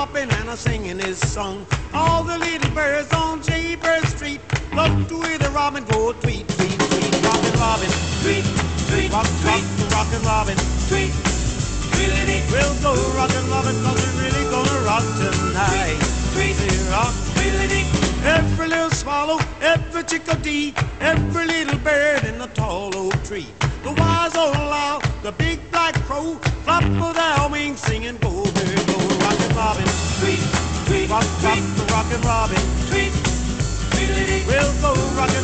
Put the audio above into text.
hopping and a singing his song. All the little birds on Jaybird Street love to hear the robin go tweet, tweet, tweet. Rockin' Robin, Tweet, tweet, rock, rock, tweet, rockin' Robin. tweet, tweedledee, We'll go rockin' Robin 'cause we're really gonna rock tonight. tweet, Say rock. tweedledee. Every little swallow, every chickadee, every little bird in the tall oak tree. The wise old owl, the big black crow, flop of their wings singing go, bird, go, rockin' Robin. Tweet, tweet, Rock, rock, tweet, rockin' Robin. tweet, tweedledee. We'll go rockin'